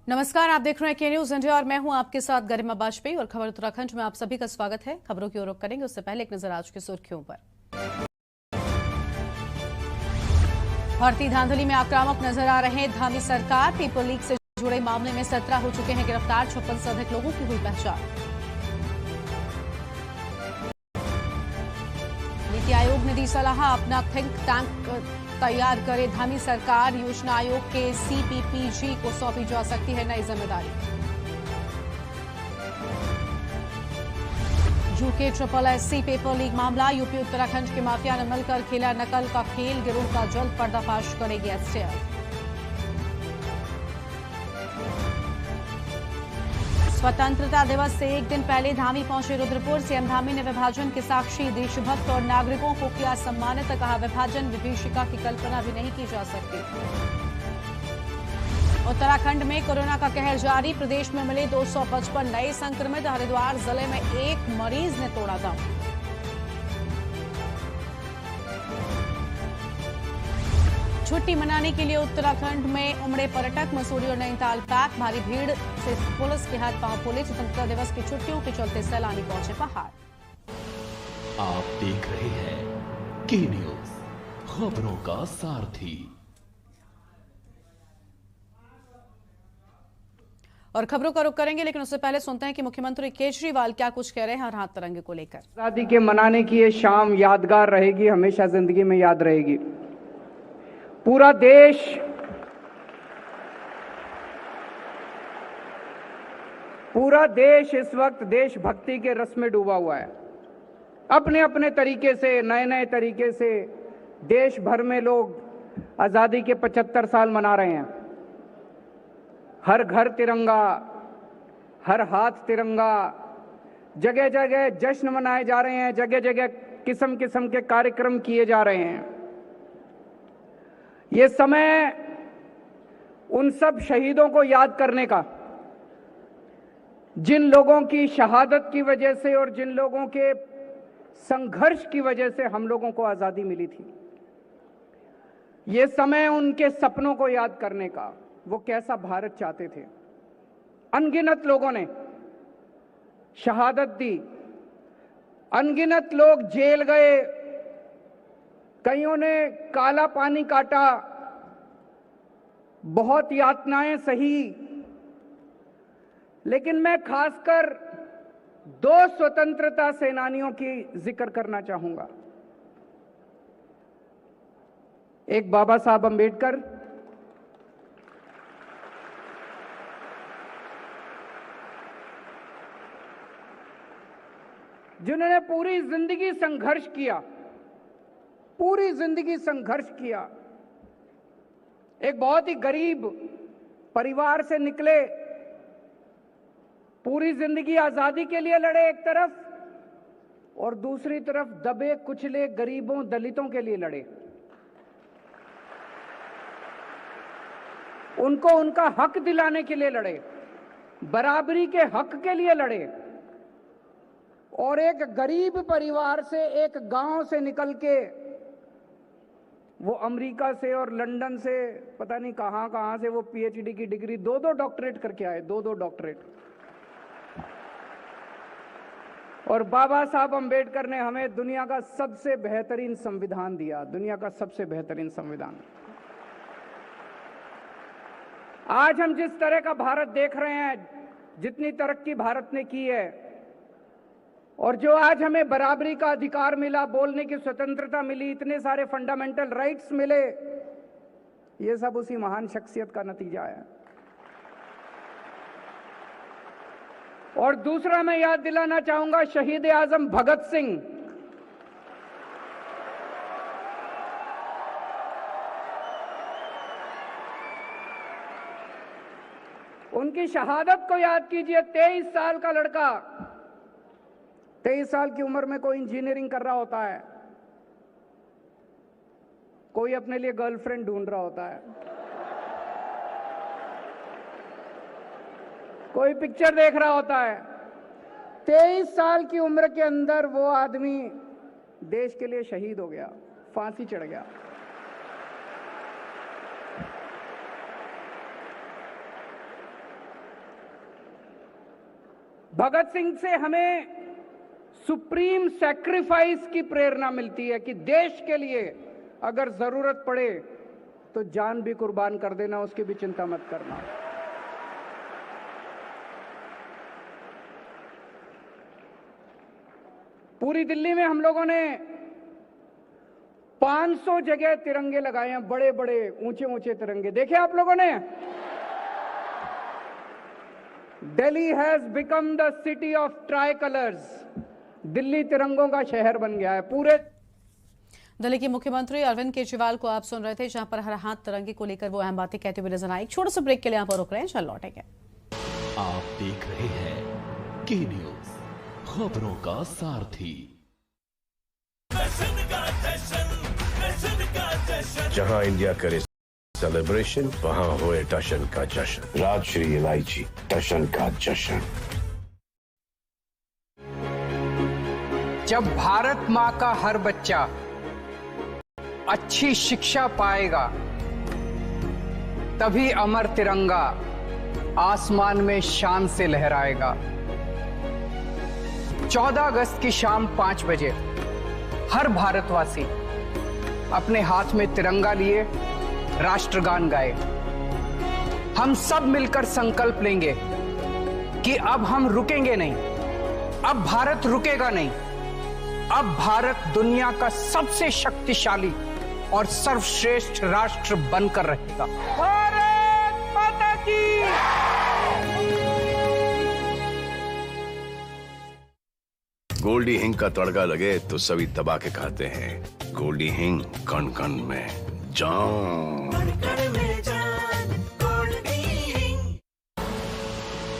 नमस्कार, आप देख रहे हैं के न्यूज इंडिया और मैं हूं आपके साथ गरिमा बाजपेयी। और खबर उत्तराखंड में आप सभी का स्वागत है। खबरों की ओर रुख करेंगे उससे पहले एक नजर आज की सुर्खियों पर। भर्ती धांधली में आक्रामक नजर आ रहे धामी सरकार। पेपर लीक से जुड़े मामले में 17 हो चुके हैं गिरफ्तार। 56 से अधिक लोगों की हुई पहचान। नीति आयोग ने दी सलाह, अपना थिंक टैंक तैयार करे धामी सरकार। योजना आयोग के सीपीपीजी को सौंपी जा सकती है नई जिम्मेदारी। यूके SSSC पेपर लीक मामला। यूपी उत्तराखंड के माफिया ने मिलकर खेला नकल का खेल। गिरोह का जल्द पर्दाफाश करेगी एसटीएफ। स्वतंत्रता दिवस से एक दिन पहले धामी पहुंचे रुद्रपुर। सीएम धामी ने विभाजन के साक्षी देशभक्त और नागरिकों को किया सम्मानित। कहा, विभाजन विभीषिका की कल्पना भी नहीं की जा सकती। उत्तराखंड में कोरोना का कहर जारी। प्रदेश में मिले 255 नए संक्रमित। हरिद्वार जिले में एक मरीज ने तोड़ा दम। छुट्टी मनाने के लिए उत्तराखंड में उमड़े पर्यटक। मसूरी और नैनीताल पैक। भारी भीड़ से पुलिस के हाथ पांव फूले। स्वतंत्रता दिवस की छुट्टियों के चलते सैलानी पहुंचे पहाड़। आप देख रहे हैं के न्यूज, खबरों का सारथी। और खबरों का रुख करेंगे, लेकिन उससे पहले सुनते हैं कि मुख्यमंत्री केजरीवाल क्या कुछ कह रहे हैं हर हाथ तिरंगे को लेकर। आजादी के मनाने की ये शाम यादगार रहेगी, हमेशा जिंदगी में याद रहेगी। पूरा देश इस वक्त देशभक्ति के रस में डूबा हुआ है। अपने अपने तरीके से, नए नए तरीके से देश भर में लोग आजादी के 75 साल मना रहे हैं। हर घर तिरंगा, हर हाथ तिरंगा, जगह जगह जश्न मनाए जा रहे हैं, जगह जगह किस्म किस्म के कार्यक्रम किए जा रहे हैं। ये समय उन सब शहीदों को याद करने का, जिन लोगों की शहादत की वजह से और जिन लोगों के संघर्ष की वजह से हम लोगों को आजादी मिली थी। ये समय उनके सपनों को याद करने का, वो कैसा भारत चाहते थे। अनगिनत लोगों ने शहादत दी, अनगिनत लोग जेल गए, कईयों ने काला पानी काटा, बहुत यातनाएं सही। लेकिन मैं खासकर 2 स्वतंत्रता सेनानियों की जिक्र करना चाहूंगा। एक बाबा साहब अंबेडकर, जिन्होंने पूरी जिंदगी संघर्ष किया, पूरी जिंदगी संघर्ष किया। एक बहुत ही गरीब परिवार से निकले, पूरी जिंदगी आजादी के लिए लड़े एक तरफ, और दूसरी तरफ दबे कुचले गरीबों दलितों के लिए लड़े। उनको उनका हक दिलाने के लिए लड़े, बराबरी के हक के लिए लड़े। और एक गरीब परिवार से, एक गांव से निकल के वो अमेरिका से और लंदन से, पता नहीं कहां से वो पीएचडी की डिग्री, 2 डॉक्टरेट करके आए, 2 डॉक्टरेट। और बाबा साहब अंबेडकर ने हमें दुनिया का सबसे बेहतरीन संविधान दिया, दुनिया का सबसे बेहतरीन संविधान। आज हम जिस तरह का भारत देख रहे हैं, जितनी तरक्की भारत ने की है, और जो आज हमें बराबरी का अधिकार मिला, बोलने की स्वतंत्रता मिली, इतने सारे फंडामेंटल राइट्स मिले, ये सब उसी महान शख्सियत का नतीजा है। और दूसरा मैं याद दिलाना चाहूंगा शहीद आजम भगत सिंह। उनकी शहादत को याद कीजिए। 23 साल का लड़का, 23 साल की उम्र में कोई इंजीनियरिंग कर रहा होता है, कोई अपने लिए गर्लफ्रेंड ढूंढ रहा होता है, कोई पिक्चर देख रहा होता है। 23 साल की उम्र के अंदर वो आदमी देश के लिए शहीद हो गया, फांसी चढ़ गया। भगत सिंह से हमें सुप्रीम सैक्रिफाइस की प्रेरणा मिलती है कि देश के लिए अगर जरूरत पड़े तो जान भी कुर्बान कर देना, उसकी भी चिंता मत करना। पूरी दिल्ली में हम लोगों ने 500 जगह तिरंगे लगाए हैं, बड़े बड़े ऊंचे ऊंचे तिरंगे देखे आप लोगों ने। Delhi has become the city of tricolours. Delhi तिरंगों का शहर बन गया है। पूरे दिल्ली के मुख्यमंत्री अरविंद केजरीवाल को आप सुन रहे थे, जहां पर हर हाथ तिरंगे को लेकर वो अहम बातें कहते हुए नजर आए। छोटे से ब्रेक के लिए यहाँ पर रुक रहे हैं, चल लौटेंगे। आप देख रहे हैं की न्यूज, खबरों का सारथी। जहां इंडिया करे सेलिब्रेशन, वहां होए टशन का जश्न। राजश्री इलायची, टशन का जश्न। जब भारत माँ का हर बच्चा अच्छी शिक्षा पाएगा, तभी अमर तिरंगा आसमान में शान से लहराएगा। 14 अगस्त की शाम 5 बजे हर भारतवासी अपने हाथ में तिरंगा लिए राष्ट्रगान गाए। हम सब मिलकर संकल्प लेंगे कि अब हम रुकेंगे नहीं, अब भारत रुकेगा नहीं। अब भारत दुनिया का सबसे शक्तिशाली और सर्वश्रेष्ठ राष्ट्र बनकर रहेगा। भारत माता की। गोल्डी हिंग का तड़का लगे तो सभी दबा के खाते हैं। गोल्डी हिंग, कण कण में जान।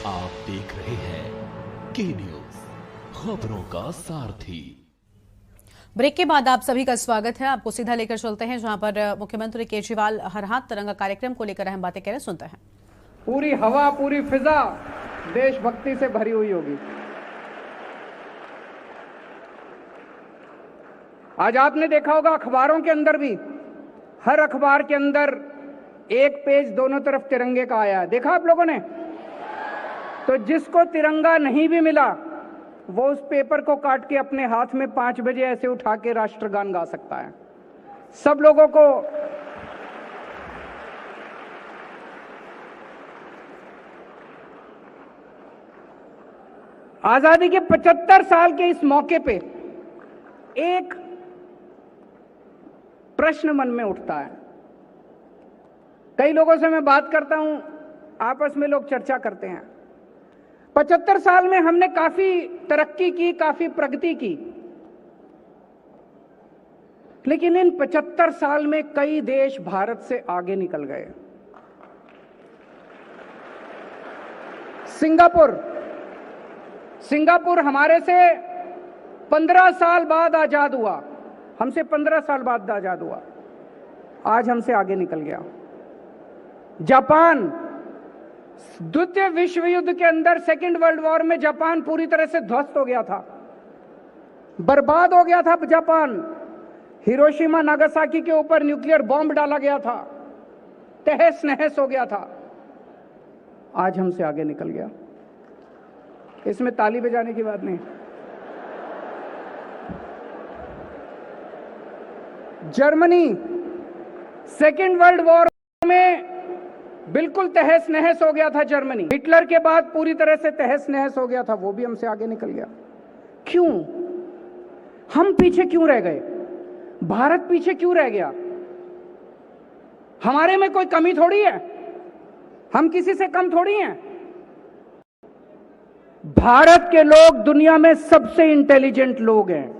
आप देख रहे हैं की न्यूज, खबरों का सारथी। ब्रेक के बाद आप सभी का स्वागत है। आपको सीधा लेकर चलते हैं जहां पर मुख्यमंत्री केजरीवाल हर हाथ तिरंगा कार्यक्रम को लेकर अहम बातें कह रहे हैं, सुनते हैं। पूरी हवा, पूरी फिजा देशभक्ति से भरी हुई होगी। आज आपने देखा होगा अखबारों के अंदर भी, हर अखबार के अंदर एक पेज दोनों तरफ तिरंगे का आया है, देखा आप लोगों ने। तो जिसको तिरंगा नहीं भी मिला, वो उस पेपर को काट के अपने हाथ में 5 बजे ऐसे उठा के राष्ट्रगान गा सकता है। सब लोगों को आजादी के 75 साल के इस मौके पे एक प्रश्न मन में उठता है। कई लोगों से मैं बात करता हूं, आपस में लोग चर्चा करते हैं। 75 साल में हमने काफी तरक्की की, काफी प्रगति की, लेकिन इन 75 साल में कई देश भारत से आगे निकल गए। सिंगापुर हमारे से 15 साल बाद आजाद हुआ, हमसे 15 साल बाद आजाद हुआ, आज हमसे आगे निकल गया। जापान, द्वितीय विश्व युद्ध के अंदर, सेकेंड वर्ल्ड वॉर में जापान पूरी तरह से ध्वस्त हो गया था, बर्बाद हो गया था जापान। हिरोशिमा नागासाकी के ऊपर न्यूक्लियर बॉम्ब डाला गया था, तहस नहस हो गया था, आज हमसे आगे निकल गया। इसमें ताली बजाने की बात नहीं। जर्मनी सेकेंड वर्ल्ड वॉर में बिल्कुल तहस नहस हो गया था। जर्मनी हिटलर के बाद पूरी तरह से तहस नहस हो गया था, वो भी हमसे आगे निकल गया। क्यों? हम पीछे क्यों रह गए? भारत पीछे क्यों रह गया? हमारे में कोई कमी थोड़ी है, हम किसी से कम थोड़ी हैं। भारत के लोग दुनिया में सबसे इंटेलिजेंट लोग हैं।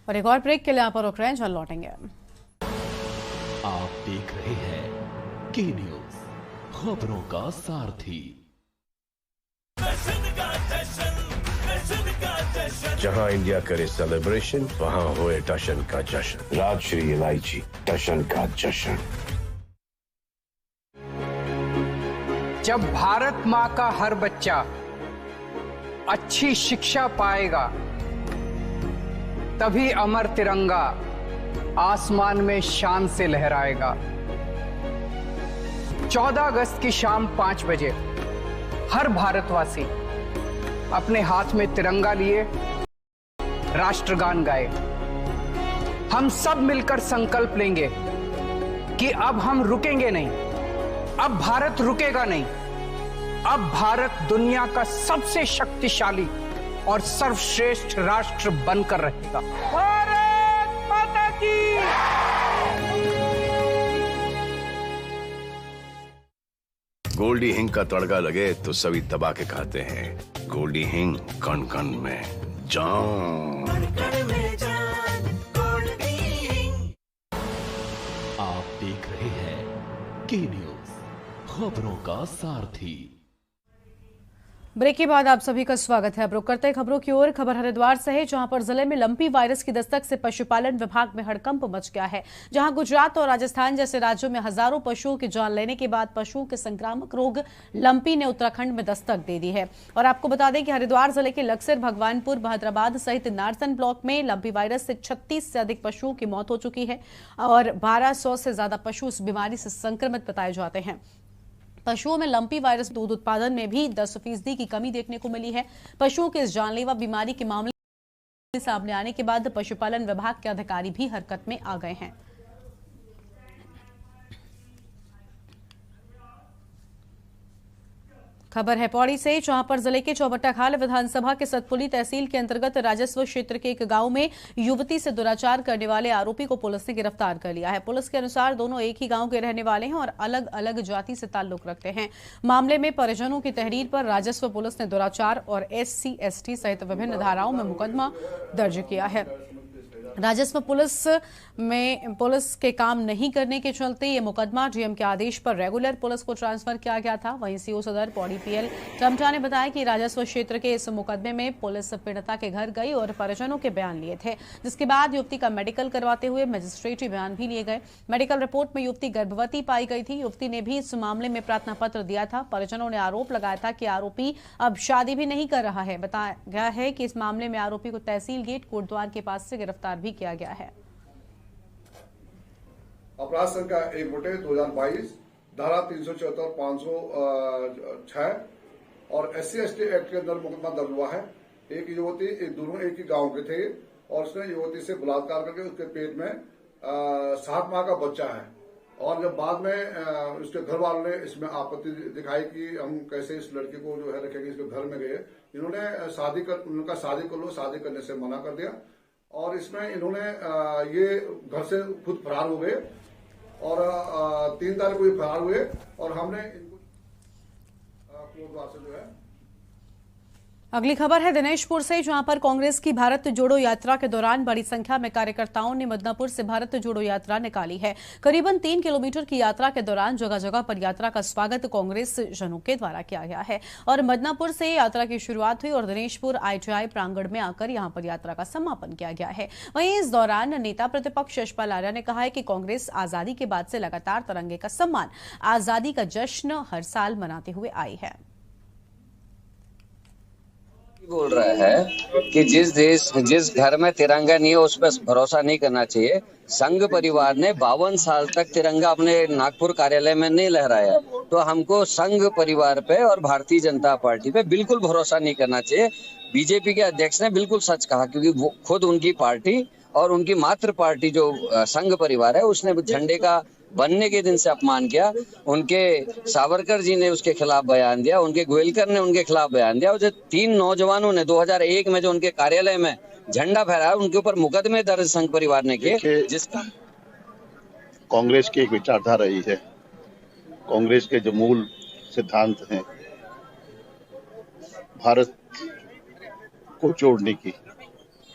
और एक और ब्रेक के लिए आप रुक रहे हैं, चल लौटेंगे। आप देख रहे हैं की न्यूज, खबरों का सारथी। जहां इंडिया करे सेलिब्रेशन, वहां होए टशन का जश्न। राजश्री इलायची, टशन का जश्न। जब भारत माँ का हर बच्चा अच्छी शिक्षा पाएगा, तभी अमर तिरंगा आसमान में शान से लहराएगा। 14 अगस्त की शाम 5 बजे हर भारतवासी अपने हाथ में तिरंगा लिए राष्ट्रगान गाए। हम सब मिलकर संकल्प लेंगे कि अब हम रुकेंगे नहीं, अब भारत रुकेगा नहीं, अब भारत दुनिया का सबसे शक्तिशाली और सर्वश्रेष्ठ राष्ट्र बनकर रहेगा। भारत माता की। गोल्डी हिंग का तड़का लगे तो सभी दबा के खाते हैं। गोल्डी हिंग कण कण में जान। आप देख रहे हैं के न्यूज, खबरों का सारथी। ब्रेक के बाद आप सभी का स्वागत है। अब रुक करते हैं खबरों की ओर। खबर हरिद्वार से है, जहां पर जिले में लंपी वायरस की दस्तक से पशुपालन विभाग में हड़कंप मच गया है। जहां गुजरात और राजस्थान जैसे राज्यों में हजारों पशुओं की जान लेने के बाद पशुओं के संक्रामक रोग लंपी ने उत्तराखंड में दस्तक दे दी है। और आपको बता दें कि हरिद्वार जिले के लक्सर, भगवानपुर, बहदराबाद सहित नारसन ब्लॉक में लंपी वायरस से 36 से अधिक पशुओं की मौत हो चुकी है और 1200 से ज्यादा पशु इस बीमारी से संक्रमित बताए जाते हैं। पशुओं में लंपी वायरस दूध उत्पादन में भी 10% की कमी देखने को मिली है। पशुओं के इस जानलेवा बीमारी के मामले सामने आने के बाद पशुपालन विभाग के अधिकारी भी हरकत में आ गए हैं। खबर है पौड़ी से, जहां पर जिले के चौबट्टाखाल विधानसभा के सतपुली तहसील के अंतर्गत राजस्व क्षेत्र के एक गांव में युवती से दुराचार करने वाले आरोपी को पुलिस ने गिरफ्तार कर लिया है। पुलिस के अनुसार दोनों एक ही गांव के रहने वाले हैं और अलग अलग जाति से ताल्लुक रखते हैं। मामले में परिजनों की तहरीर पर राजस्व पुलिस ने दुराचार और SC/ST सहित विभिन्न धाराओं में मुकदमा दर्ज किया है। राजस्व पुलिस के काम नहीं करने के चलते ये मुकदमा डीएम के आदेश पर रेगुलर पुलिस को ट्रांसफर किया गया था। वहीं सीओ सदर पौड़ी PL टमटा ने बताया कि राजस्व क्षेत्र के इस मुकदमे में पुलिस पीड़िता के घर गई और परिजनों के बयान लिए थे, जिसके बाद युवती का मेडिकल करवाते हुए मजिस्ट्रेटी बयान भी लिए गए। मेडिकल रिपोर्ट में युवती गर्भवती पाई गई थी। युवती ने भी इस मामले में प्रार्थना पत्र दिया था। परिजनों ने आरोप लगाया था कि आरोपी अब शादी भी नहीं कर रहा है। बताया गया है कि इस मामले में आरोपी को तहसील गेट कोटद्वार के पास से गिरफ्तार भी किया गया है। अपराध संख्या 1/2022 धारा 374, 506 और SC/ST एक्ट के अंदर मुकदमा दर्ज हुआ है। एक युवती, दोनों एक ही गांव के थे और उसने युवती से बलात्कार करके उसके पेट में 7 माह का बच्चा है। और जब बाद में उसके घर वालों ने इसमें आपत्ति दिखाई कि हम कैसे इस लड़की को जो है रखेंगे, इसके घर में गए, इन्होंने उनका शादी कर लो, शादी करने से मना कर दिया और इसमें इन्होंने ये घर से खुद फरार हो गए और 3 तारीख को ये फरार हुए और हमने इनको कोटद्वार से जो है। अगली खबर है दिनेशपुर से, जहां पर कांग्रेस की भारत जोड़ो यात्रा के दौरान बड़ी संख्या में कार्यकर्ताओं ने मदनापुर से भारत जोड़ो यात्रा निकाली है। करीबन 3 किलोमीटर की यात्रा के दौरान जगह जगह पर यात्रा का स्वागत कांग्रेस जनों के द्वारा किया गया है और मदनापुर से यात्रा की शुरुआत हुई और दिनेशपुर ITI प्रांगण में आकर यहां पर यात्रा का समापन किया गया है। वहीं इस दौरान नेता प्रतिपक्ष यशपाल आर्य ने कहा है कि कांग्रेस आजादी के बाद से लगातार तिरंगे का सम्मान, आजादी का जश्न हर साल मनाते हुए आई है। बोल रहा है कि जिस घर में तिरंगा नहीं है उस पर भरोसा नहीं करना चाहिए। संघ परिवार ने 52 साल तक तिरंगा अपने नागपुर कार्यालय में नहीं लहराया, तो हमको संघ परिवार पे और भारतीय जनता पार्टी पे बिल्कुल भरोसा नहीं करना चाहिए। बीजेपी के अध्यक्ष ने बिल्कुल सच कहा, क्योंकि वो खुद उनकी पार्टी और उनकी मातृ पार्टी जो संघ परिवार है उसने झंडे का बनने के दिन से अपमान किया। उनके सावरकर जी ने उसके खिलाफ बयान दिया, उनके गोयलकर ने उनके खिलाफ बयान दिया और जो 3 नौजवानों ने 2001 में जो उनके कार्यालय में झंडा फहराया उनके ऊपर मुकदमे दर्ज संघ परिवार ने किए। जिसका कांग्रेस की एक विचारधारा रही है, कांग्रेस के जो मूल सिद्धांत हैं भारत को जोड़ने की,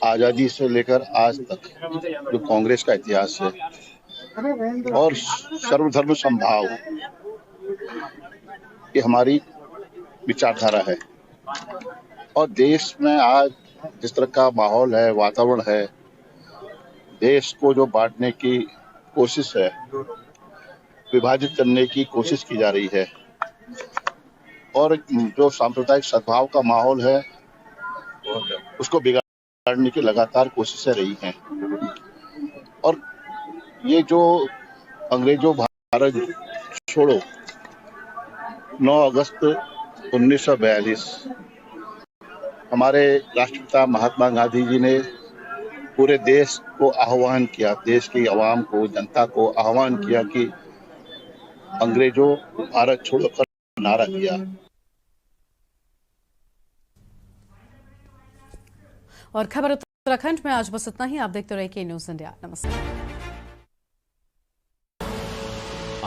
आजादी से लेकर आज तक जो कांग्रेस का इतिहास है और सर्वधर्म समभाव, ये हमारी विचारधारा है। और देश में आज जिस तरह का माहौल है, वातावरण है, देश को जो बांटने की कोशिश है, विभाजित करने की कोशिश की जा रही है और जो सांप्रदायिक सद्भाव का माहौल है उसको बिगाड़ने की लगातार कोशिशें रही हैं। और ये जो अंग्रेजों भारत छोड़ो 9 अगस्त 1942 हमारे राष्ट्रपिता महात्मा गांधी जी ने पूरे देश को आह्वान किया, देश की आवाम को, जनता को आह्वान किया कि अंग्रेजों भारत छोड़ो कर नारा दिया। और खबर उत्तराखंड में आज बस इतना ही। आप देखते रहिए के न्यूज़ इंडिया। नमस्कार।